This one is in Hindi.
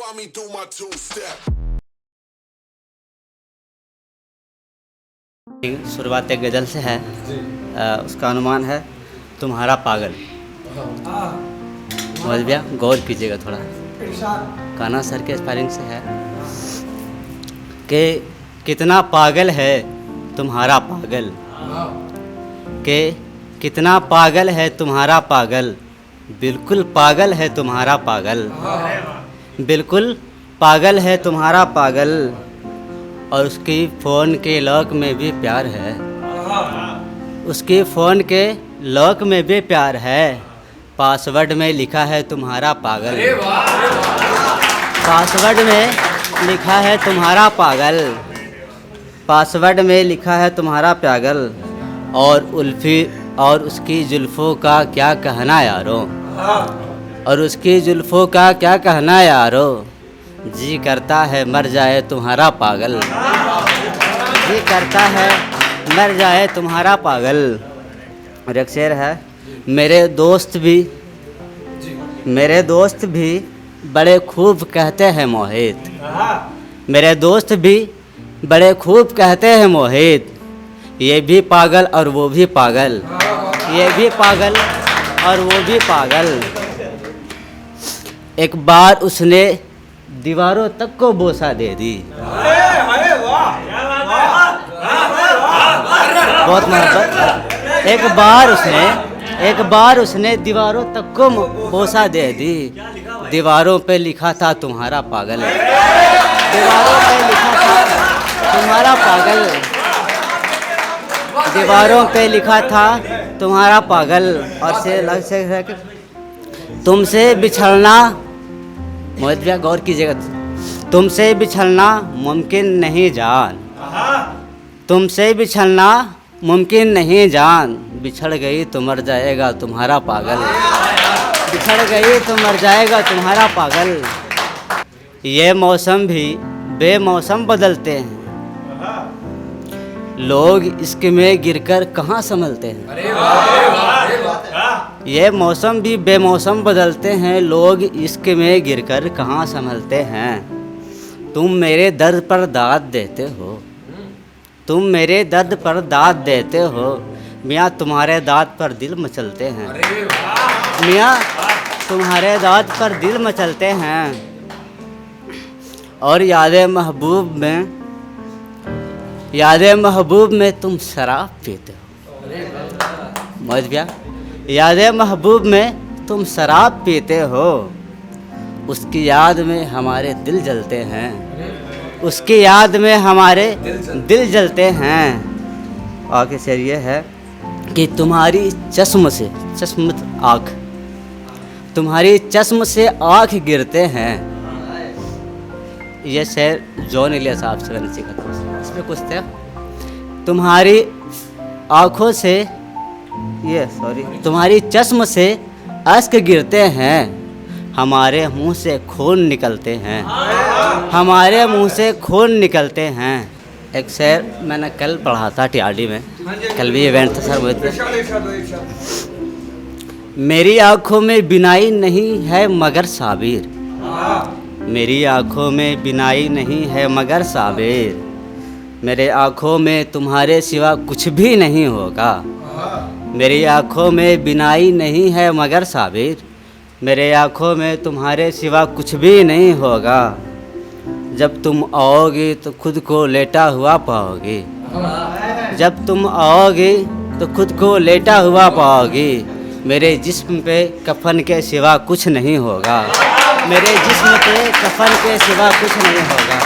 Saw me do my two-step. शुरुआत एक गज़ल से है। उसका अनुमान है तुम्हारा पागल। समझ गया, गौर कीजिएगा थोड़ा। कान्हा सर के स्पेलिंग से है कि कितना पागल है तुम्हारा पागल, कि कितना पागल है तुम्हारा पागल, बिल्कुल पागल है तुम्हारा पागल, बिल्कुल पागल है तुम्हारा पागल। और उसकी फ़ोन के लॉक में भी प्यार है, उसकी फ़ोन के लॉक में भी प्यार है, पासवर्ड में लिखा है तुम्हारा पागल, पासवर्ड में लिखा है तुम्हारा पागल, पासवर्ड में लिखा है तुम्हारा पागल। और उल्फी और उसकी जुल्फ़ों का क्या कहना यारो, और उसकी जुल्फ़ों का क्या कहना यारो, जी करता है मर जाए तुम्हारा पागल, जी करता है मर जाए तुम्हारा पागल। और एक शेर है, मेरे दोस्त भी बड़े खूब कहते हैं मोहित, मेरे दोस्त भी बड़े खूब कहते हैं मोहित, ये भी पागल और वो भी पागल, ये भी पागल और वो भी पागल। एक बार उसने दीवारों तक को बोसा दे दी, बहुत मोहब्बत। एक बार उसने दीवारों तक को बोसा दे दी, दीवारों पे लिखा था तुम्हारा पागल, दीवारों पे लिखा था तुम्हारा पागल, दीवारों पे लिखा था तुम्हारा पागल। और से तुमसे बिछड़ना, मोहित भैया गौर कीजिएगा, तुमसे बिछड़ना मुमकिन नहीं जान, तुमसे बिछड़ना मुमकिन नहीं जान, बिछड़ गई तो मर जाएगा तुम्हारा पागल, बिछड़ गई तो मर जाएगा तुम्हारा पागल। ये मौसम भी बेमौसम बदलते हैं, लोग इश्क में गिरकर कहाँ संभलते हैं। ये मौसम भी बेमौसम बदलते हैं, लोग इश्क में गिरकर कहाँ संभलते हैं। तुम मेरे दर्द पर दाद देते हो, तुम मेरे दर्द पर दाद देते हो, मियाँ तुम्हारे दाद पर दिल मचलते हैं, मियाँ तुम्हारे दाद पर दिल मचलते हैं। और यादें महबूब में तुम शराब पीते हो, मौज भैया, यादें महबूब में तुम शराब पीते हो, उसकी याद में हमारे दिल जलते हैं, उसकी याद में हमारे दिल जलते हैं। आगे शेर ये है कि तुम्हारी चश्म आँख, तुम्हारी चश्म से आँख गिरते हैं। ये शेर जॉन इलिया साहब से मैंने सीखा था, इसमें कुछ था, तुम्हारी आँखों से तुम्हारी चश्म से अश्क गिरते हैं, हमारे मुंह से खून निकलते हैं, हमारे मुंह से खून निकलते हैं। एक शेर मैंने कल पढ़ा था टीआरडी में, कल भी इवेंट था सर, मेरी आँखों में बिनाई नहीं है मगर साबिर, मेरी आँखों में बिनाई नहीं है मगर साबिर, मेरे आँखों में तुम्हारे सिवा कुछ भी नहीं होगा, मेरी आँखों में बिनाई नहीं है मगर साबिर, मेरे आँखों में तुम्हारे सिवा कुछ भी नहीं होगा। जब तुम आओगे तो खुद को लेटा हुआ पाओगे, जब तुम आओगे तो खुद को लेटा हुआ पाओगे, मेरे जिस्म पे कफन के सिवा कुछ नहीं होगा, मेरे जिस्म पे कफन के सिवा कुछ नहीं होगा।